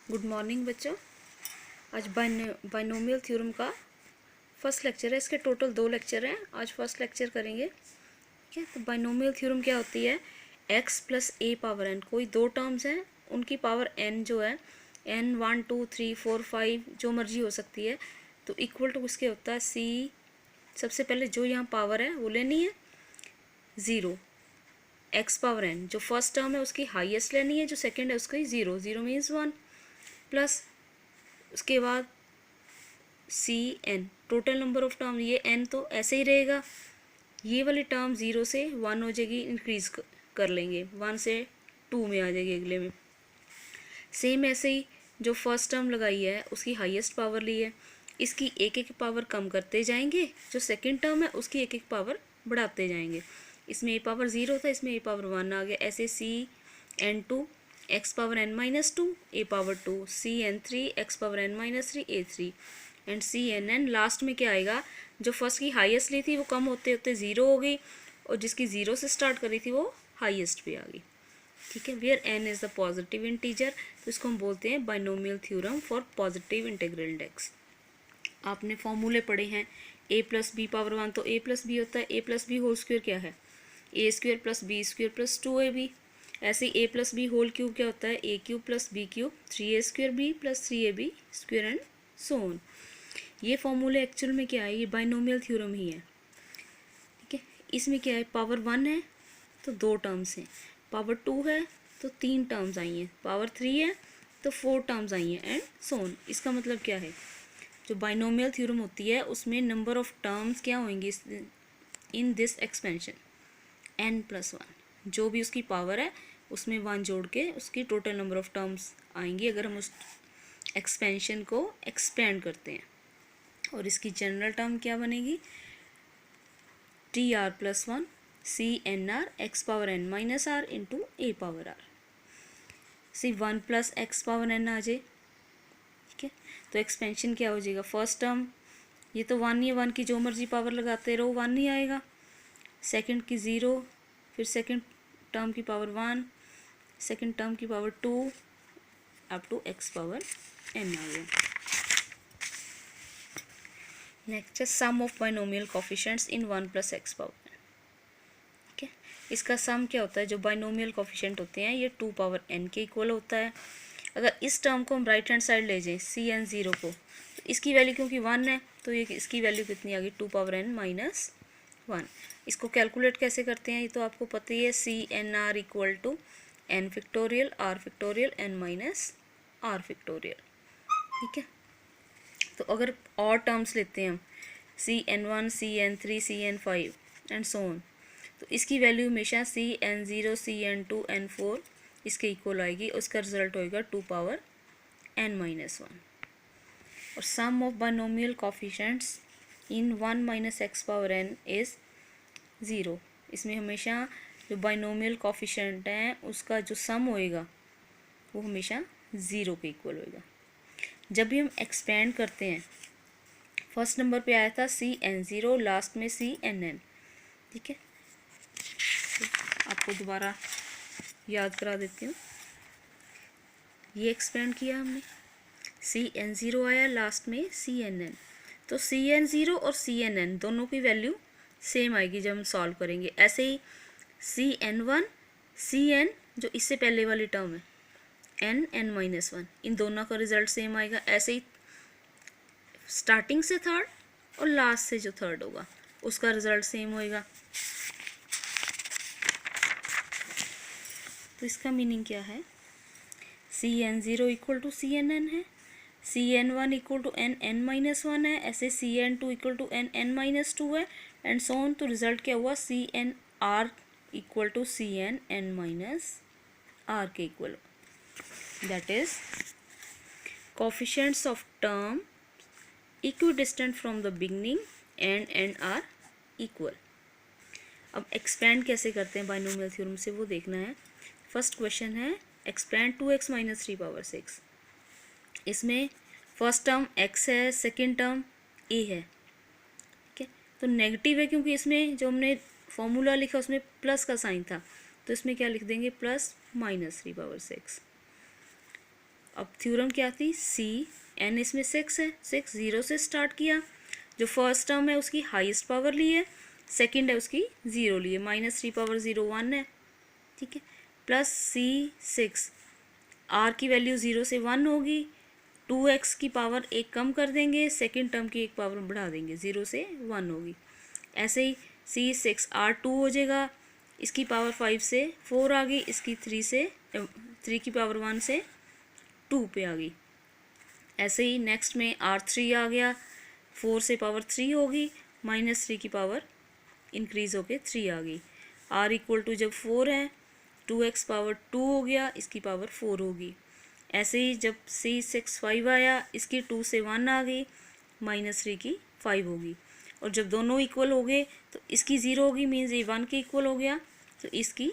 Good morning बच्चों। आज binomial theorem का फर्स्ट लेक्चर है। इसके टोटल 2 लेक्चर हैं। आज फर्स्ट लेक्चर करेंगे। ठीक है, तो बाइनोमियल थ्योरम क्या होती है? x प्लस ए पावर n, कोई 2 टर्म्स हैं, उनकी पावर n जो है n 1 2 3 4 5 जो मर्जी हो सकती है, तो इक्वल टू इसके होता है c। सबसे पहले जो यहाँ पावर है वो लेनी है 0, x पावर n जो फर्स्ट टर्म है उसकी हाईएस्ट लेनी है, जो सेकेंड है उसकी 0, 0 मीन्स 1, प्लस उसके बाद C n, total number of term. ये एन तो ऐसे ही रहेगा, ये वाली टर्म 0 से 1 हो जाएगी, इंक्रीज कर लेंगे, 1 से 2 में आ जाएगी अगले में। सेम ऐसे ही जो फर्स्ट टर्म लगाई है उसकी हाईएस्ट पावर ली है, इसकी एक एक पावर कम करते जाएंगे, जो सेकंड टर्म है उसकी एक एक पावर बढ़ाते जाएंगे। इसमें ए पावर 0 था, इसमें ए पावर 1 आ गया। ऐसे C N 2 x power n minus 2 a power 2, C n 3 x power n minus 3 a 3 and C N n. Last में क्या आएगा? जो फर्स्ट की हाईएस्ट ली थी वो कम होते होते 0 हो गई, और जिसकी 0 से स्टार्ट करी थी वो हाईएस्ट पे आ गई। ठीक है, where n is the positive integer, तो इसको हम बोलते हैं binomial theorem for positive integral index. आपने फॉर्मूले पढ़े हैं, a प्लस बी पावर 1, तो a प्लस बी होता है a plus B whole square क्या है? A square plus B square plus 2ab। ऐसे ही a plus B whole cube क्या होता है? A cube plus B cube 3a square B plus 3ab square and so on. ये फॉर्मूले actual में क्या है? ये बाइनोमियल थ्योरम ही है। ठीक है, इसमें क्या है? पावर 1 है तो 2 टर्म्स हैं, पावर 2 है तो 3 टर्म्स आई हैं, पावर 3 है तो 4 टर्म्स आई हैं एंड सो ऑन। इसका मतलब क्या है? जो बाइनोमियल थ्योरम होती है उसमें नंबर ऑफ टर्म्स क्या होंगी in this expansion? n plus 1, जो भी उसकी पावर है उसमें 1 जोड़ के उसकी टोटल नंबर ऑफ टर्म्स आएंगी अगर हम उस एक्सपेंशन को एक्सपेंड करते हैं। और इसकी जनरल टर्म क्या बनेगी? T r plus 1 C N r x power n minus r into a power r. C 1 plus x power n आ जाए। ठीक है, तो एक्सपेंशन क्या हो जाएगा? फर्स्ट टर्म ये तो 1 ही है, 1 की जो मर्जी पावर लगाते रहो 1 ही आएगा। सेकंड की 0, फिर सेकंड टर्म की पावर 1, सेकंड टर्म की power 2 up to X power n आ गया। नेक्स्ट है sum of binomial coefficients in 1 plus x power n। ठीक है, इसका सम क्या होता है? जो बाइनोमियल कोफिशिएंट होते हैं ये 2 पावर n के इक्वल होता है। अगर इस टर्म को हम राइट हैंड साइड ले जाएं सी एन 0 को, तो इसकी वैल्यू क्योंकि 1 है तो ये इसकी वैल्यू कितनी आ गई? 2 पावर n माइनस 1। इसको कैलकुलेट कैसे करते हैं ये तो आपको पता ही है, C N R equal to n factorial r factorial n minus r factorial. ठीक है, तो अगर और टर्म्स लेते हैं हम C N 1 C n 3 C n 5 and so on, तो इसकी वैल्यू हमेशा C N 0 C N 2 n 4 इसके इक्वल आएगी। उसका रिजल्ट होएगा 2 पावर n माइनस 1। और sum of binomial coefficients in 1 minus X power n is 0। इसमें हमेशा जो बाइनोमियल कोफिशिएंट हैं उसका जो सम होएगा वो हमेशा 0 के इक्वल होएगा। जब भी हम एक्सपेंड करते हैं, फर्स्ट नंबर पे आया था सी एन 0, लास्ट में सी एन एन। ठीक है, तो आपको दोबारा याद करा देती हूँ। ये एक्सपेंड किया हमने, सी एन 0 आया, लास्ट में सी एन एन, तो सी एन 0 और सी एन एन दोनों की वैल्यू सेम आएगी जब हम सॉल्व करेंगे। ऐसे ही सी एन 1 सी एन जो इससे पहले वाली टर्म है एन एन माइनस 1, इन दोनों का रिजल्ट सेम आएगा। ऐसे ही स्टार्टिंग से थर्ड और लास्ट से जो थर्ड होगा उसका रिजल्ट सेम होएगा। तो इसका मीनिंग क्या है? C N 0 equal to C N N है, C N 1 equal to N N minus 1 है, ऐसे C N 2 equal to N N minus 2 है एंड सो ऑन। तो रिजल्ट क्या हुआ? C N R equal to C N N minus R के equal. That is coefficients of term equidistant from the beginning and are equal. अब expand कैसे करते हैं binomial theorem से वो देखना है। फर्स्ट क्वेश्चन है एक्सपेंड 2x माइनस 3 पावर 6। इसमें फर्स्ट टर्म x है, सेकंड टर्म a है। ठीक है, तो नेगेटिव है क्योंकि इसमें जो हमने फॉर्मूला लिखा उसमें प्लस का साइन था, तो इसमें क्या लिख देंगे? Plus minus 3 power 6। अब थ्योरम क्या थी, सी एन इसमें 6 है, 6 0 से स्टार्ट किया, जो फर्स्ट टर्म है उसकी हाईएस्ट पावर ली है, सेकंड है उसकी 0 ली है, -3 पावर 0 1 है, ठीक है, प्लस C6 आर की वैल्यू 0 से 1 होगी, 2x की पावर एक कम कर देंगे, सेकंड टर्म की एक पावर बढ़ा देंगे, 0 से 1 होगी। ऐसे ही C6 R2 हो जाएगा, इसकी पावर 5 से 4 आ गई, इसकी 3 की पावर 1 से 2 पे आ गई। ऐसे ही नेक्स्ट में R3 आ गया, 4 से पावर 3 होगी, -3 की पावर इंक्रीज होके 3 आ गई। R इक्वल टू जब 4 है, 2x पावर 2 हो गया, इसकी पावर 4 होगी। ऐसे ही जब C6 5 आया, इसकी 2 से 1 आ गई, -3 की 5 होगी। और जब दोनों इक्वल हो गए तो इसकी 0 होगी, मीन्स ये 1 के इक्वल हो गया, तो इसकी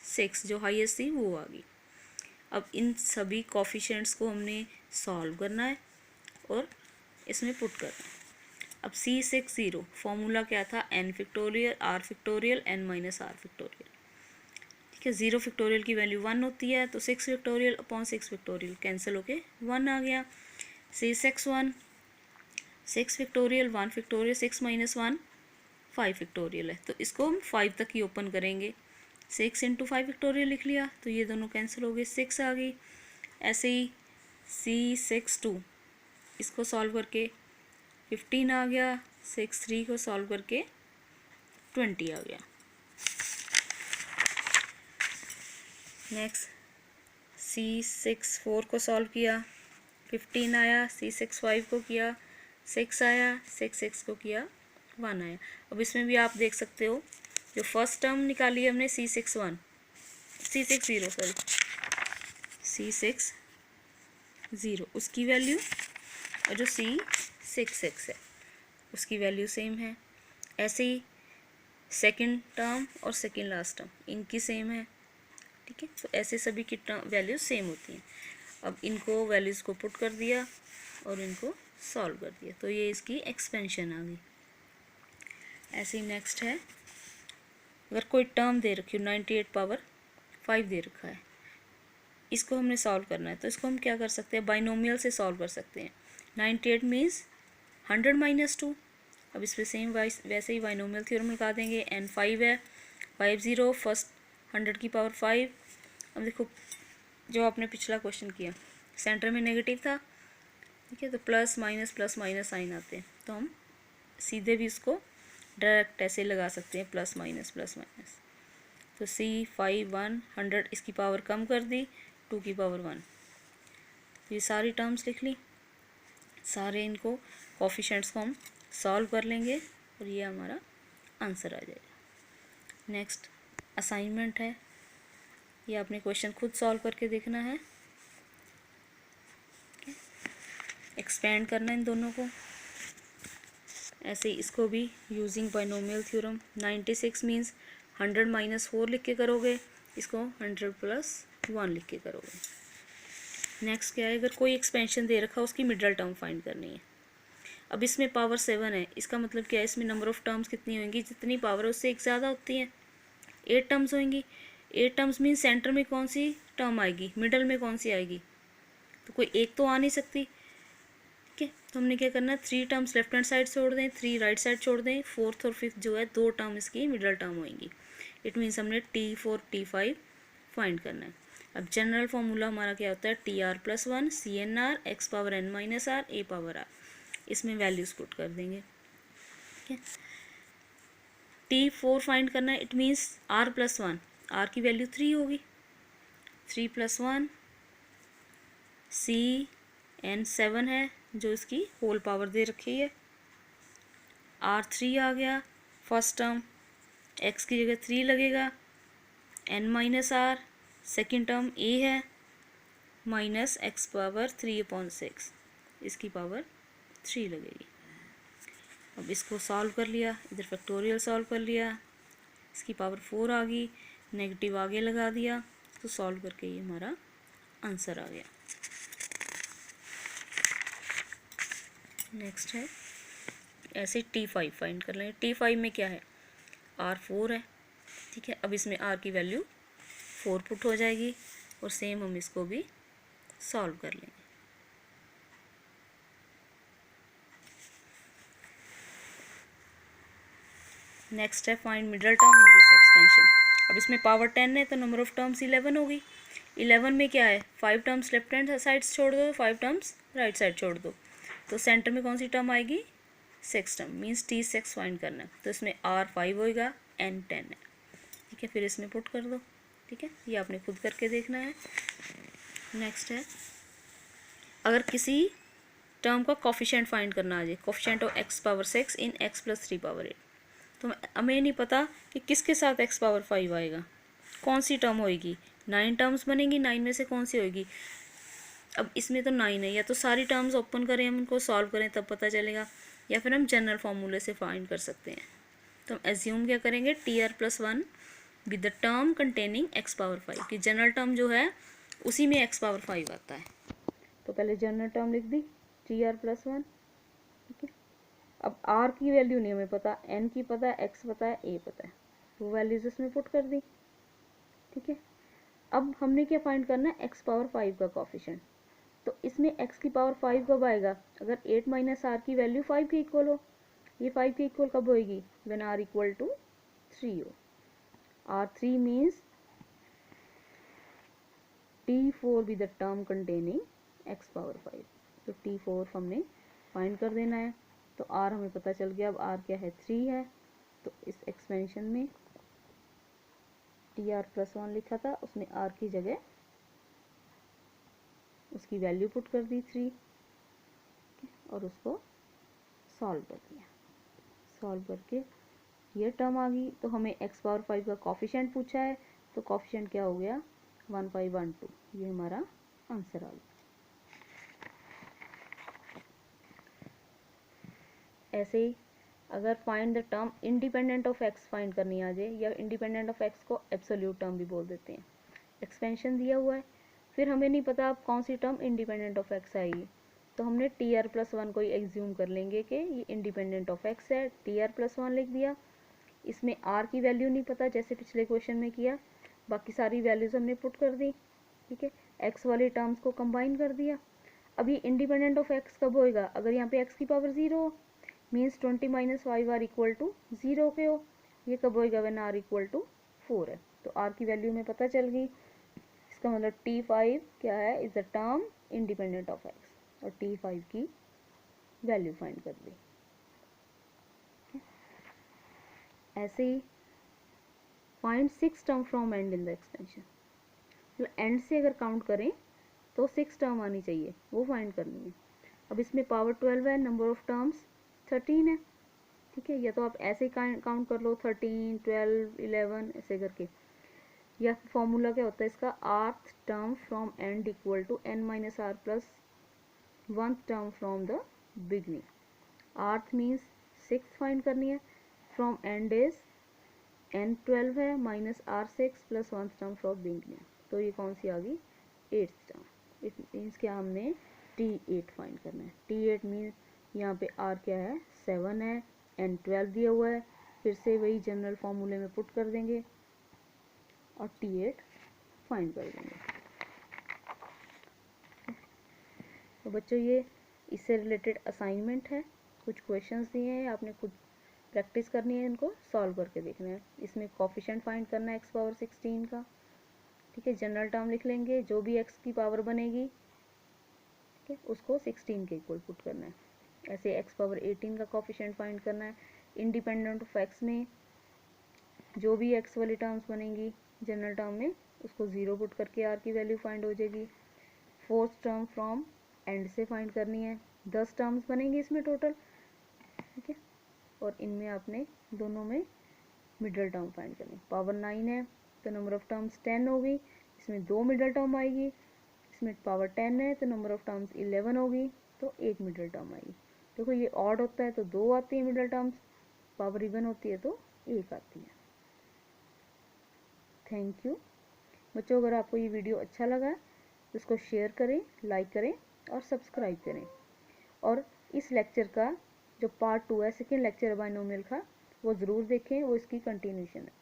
6 जो हाईएस्ट थी वो आ गई। अब इन सभी कोफिशिएंट्स को हमने सॉल्व करना है और इसमें पुट करना है। अब C6 0 फॉर्मूला क्या था, n factorial R factorial n minus R factorial, ठीक है। 0 फैक्टोरियल की वैल्यू 1 होती है, तो 6 फैक्टोरियल अपॉन 6 फैक्टोरियल कैंसिल होके 1 आ गया। C6 1 6 factorial 1 factorial, 6 minus 1 5 factorial है, तो इसको हम 5 तक ही ओपन करेंगे। 6 इंटू 5 फैक्टोरियल लिख लिया, तो ये दोनों कैंसिल हो गए, 6 आ गई। ऐसे ही C6 2 इसको सॉल्व करके 15 आ गया, 6 3 को सॉल्व करके 20 आ गया। नेक्स्ट C6 4 को सॉल्व किया, 15 आया, C6 5 को किया 6 आया, 6 6 को किया 1 आया। अब इसमें भी आप देख सकते हो, जो फर्स्ट टर्म निकाली हमने C6 0 सॉरी C6 0 उसकी वैल्यू, और जो C6 6 है उसकी वैल्यू सेम है। ऐसे ही सेकंड टर्म और सेकंड लास्ट टर्म इनकी सेम है, ठीक है। तो ऐसे सभी की वैल्यूज सेम होती हैं। अब इनको वैल्यूज़ को पुट कर दिया और इनको सॉल्व कर दिया, तो ये इसकी एक्सपेंशन आ गई। ऐसे ही नेक्स्ट है, अगर कोई टर्म दे रखी हो 98 पावर 5 दे रखा है, इसको हमने सॉल्व करना है, तो इसको हम क्या कर सकते हैं, बाइनोमियल से सॉल्व कर सकते हैं। 98 मीन्स 100 माइनस 2। अब इस पर सेम वैसे ही बाइनोमियल थ्योरम लगा देंगे। n 5 है, 5 0 फर्स्ट 100 की पावर 5। अब देखो जो आपने पिछला क्वेश्चन किया, सेंटर में नेगेटिव था, ठीक है, तो प्लस माइनस साइन आते हैं, तो हम सीधे भी इसको डायरेक्ट ऐसे लगा सकते हैं, प्लस माइनस। तो C5 1 100 इसकी पावर कम कर दी, 2 की पावर 1। ये सारी टर्म्स लिख ली, सारे इनको कोफिशिएंट्स को हम सॉल्व कर लेंगे और ये हमारा आंसर आ जाएगा। नेक्स्ट असाइनमेंट है, ये आपने क्वेश्चन खुद सॉल्व करके देखना है, एक्सपेंड करना है इन दोनों को। ऐसे ही इसको भी using binomial theorem 96 means 100 minus 4 लिख के करोगे, इसको 100 प्लस 1 लिख के करोगे। नेक्स्ट क्या है, अगर कोई एक्सपेंशन दे रखा है उसकी मिडल टर्म फाइंड करनी है। अब इसमें पावर 7 है, इसका मतलब क्या है, इसमें नंबर ऑफ टर्म्स कितनी होंगी, जितनी पावर है उससे एक ज़्यादा होती है, 8 टर्म्स होंगी। 8 टर्म्स मीन सेंटर में कौन सी टर्म आएगी, मिडल में कौन सी आएगी, तो कोई एक तो आ नहीं सकती, ठीक है। तो हमने क्या करना है, 3 टर्म्स लेफ्ट हैंड साइड छोड़ दें, 3 राइट साइड छोड़ दें, 4th और 5th जो है 2 टर्म इसकी मिडल टर्म होंगी। इट मीन्स हमने T4 T5 फाइंड करना है। अब जनरल फॉर्मूला हमारा क्या होता है, TR + 1 CNR x power n minus r a power r, इसमें वैल्यूज पुट कर देंगे, ठीक है। T4 फाइंड करना है, इट मीन्स R + 1, R की वैल्यू 3 होगी, 3 + 1 CN 7 है जो इसकी होल पावर दे रखी है, R3 आ गया फर्स्ट टर्म, x की जगह 3 लगेगा, n minus r second term a है, माइनस x पावर 3/6 इसकी पावर 3 लगेगी। अब इसको सॉल्व कर लिया, इधर फैक्टोरियल सॉल्व कर लिया, इसकी पावर 4 आ गई, नेगेटिव आगे लगा दिया, तो सॉल्व करके ये हमारा आंसर आ गया। नेक्स्ट है, ऐसे T5 फाइंड कर लेंगे। T5 में क्या है, R4 है, ठीक है। अब इसमें R की वैल्यू 4 पुट हो जाएगी और सेम हम इसको भी सॉल्व कर लेंगे। नेक्स्ट है find middle term in this expansion. अब इसमें पावर 10 है तो नंबर ऑफ टर्म्स 11 होगी। 11 में क्या है, 5 टर्म्स लेफ्ट हैंड साइड छोड़ दो, 5 टर्म्स राइट साइड छोड़ दो, तो सेंटर में कौन सी टर्म आएगी, 6 टर्म, मीन्स T6 फाइंड करना है। तो इसमें R 5 होएगा, N 10 है। ठीक है, फिर इसमें पुट कर दो। ठीक है, ये आपने खुद करके देखना है। नेक्स्ट है, अगर किसी टर्म का कोफिशिएंट फाइंड करना आ जाए, coefficient of x power 6 in x plus 3 power 8, तो हमें नहीं पता कि किसके साथ x पावर 5 आएगा, कौन सी टर्म होएगी। 9 टर्म्स बनेंगी, 9 में से कौन सी होएगी। अब इसमें तो 9 है, या तो सारी टर्म्स ओपन करें, हम उनको सॉल्व करें तब पता चलेगा, या फिर हम जनरल फार्मूले से फाइंड कर सकते हैं। तो हम एज्यूम क्या करेंगे, TR+1 with the term containing x power 5, कि जनरल टर्म जो है उसी में x पावर 5 आता है। तो पहले जनरल टर्म लिख दी, TR+1। ठीक है, अब R की वैल्यू नहीं हमें पता, N की पता है, X पता है, A पता है, वो वैल्यूज इसमें पुट कर दी। ठीक है, अब हमने क्या फाइंड करना है, x पावर 5 का कोफिशिएंट। तो इसमें x की पावर 5 कब आएगा, अगर 8 माइनस R की वैल्यू 5 के इक्वल हो। ये 5 के इक्वल कब होएगी, व्हेन R इक्वल टू 3 हो। R3 means T4 with the term containing x power 5। तो T4 हमने फाइंड कर देना है। तो R हमें पता चल गया, अब R क्या है, 3 है। तो इस एक्सपेंशन में TR+1 लिखा था, उसमें R की जगह उसकी वैल्यू पुट कर दी 3, और उसको सॉल्व कर दिया। सॉल्व करके ये टर्म आ गई। तो हमें x पावर 5 का कोफिशिएंट पूछा है, तो कोफिशिएंट क्या हो गया, 1512। ये हमारा आंसर आ गया। ऐसे ही अगर find the term independent of x find करनी आ जाए, या इंडिपेंडेंट ऑफ x को एब्सोल्यूट टर्म भी बोल देते हैं। एक्सपेंशन दिया हुआ है, फिर हमें नहीं पता अब कौन सी टर्म इंडिपेंडेंट ऑफ x आएगी, तो हमने TR+1 को ही एग्ज्यूम कर लेंगे कि ये इंडिपेंडेंट ऑफ x है। TR+1 लिख दिया। इसमें R की वैल्यू नहीं पता, जैसे पिछले क्वेश्चन में किया, बाकी सारी वैल्यूज हमने पुट कर दी। ठीक है, x वाली टर्म्स को कंबाइन कर दिया। अब ये इंडिपेंडेंट ऑफ x कब होएगा, अगर यहाँ पे x की पावर 0 हो, means 20 minus 5 R equal to 0 के हो। ये कब होएगा, व्हेन R इक्वल टू 4 है। तो R की वैल्यू में पता चल गई, इसका मतलब T5 क्या है, is the term independent of x, और T5 की वैल्यू फाइंड कर दी। ऐसे ही find 6 term from end in the expansion. तो एंड से अगर काउंट करें तो 6 टर्म आनी चाहिए, वो फाइंड करनी है। अब इसमें पावर 12 है, नंबर ऑफ टर्म्स 13 है। ठीक है, या तो आप ऐसे ही काउंट कर लो, 13, 12, 11 ऐसे करके, या फॉर्मूला क्या होता है इसका, rth term from end equal to n minus r plus 1 term from the beginning. Rth means 6 find करनी है, फ्रॉम एंड इज n 12 है, minus R6 plus 1 term from beginning. तो ये कौन सी आ गई, 8th टर्म। इट मीन्स क्या, हमने T8 find करना है। T8 मीन्स यहाँ पे R क्या है, 7 है, n 12 दिया हुआ है, फिर से वही जनरल फॉर्मूले में पुट कर देंगे और T8 फाइंड कर देंगे। तो बच्चों ये इससे रिलेटेड असाइनमेंट है, कुछ क्वेश्चंस दिए हैं, आपने खुद प्रैक्टिस करनी है, इनको सॉल्व करके देखना है। इसमें कोफिशिएंट फाइंड करना है x पावर 16 का। ठीक है, जनरल टर्म लिख लेंगे, जो भी x की पावर बनेगी, ठीक है, उसको 16 के इक्वल पुट करना है। ऐसे x पावर 18 का कोफिशिएंट फाइंड करना है। इंडिपेंडेंट ऑफ x में जो भी x वाली टर्म्स बनेंगी जनरल टर्म में, उसको 0 पुट करके r की वैल्यू फाइंड हो जाएगी। 4th टर्म फ्रॉम एंड से फाइंड करनी है। 10 टर्म्स बनेंगी इसमें टोटल। ठीक है, और इनमें आपने दोनों में मिडल टर्म फाइंड करनी। पावर 9 है तो नंबर ऑफ टर्म्स 10 होगी, इसमें 2 मिडल टर्म आएगी। इसमें पावर 10 है तो नंबर ऑफ टर्म्स 11 होगी, तो 1 मिडल टर्म आएगी। देखो ये ऑड होता है तो 2 आती है मिडल टर्म्स, पावर इवन होती है तो 1 आती है। थैंक यू बच्चों, अगर आपको ये वीडियो अच्छा लगा तो इसको शेयर करें, लाइक करें और सब्सक्राइब करें। और इस लेक्चर का जो पार्ट 2 है, सेकेंड लेक्चर बाइनोमियल का, वो ज़रूर देखें, वो इसकी कंटिन्यूशन है।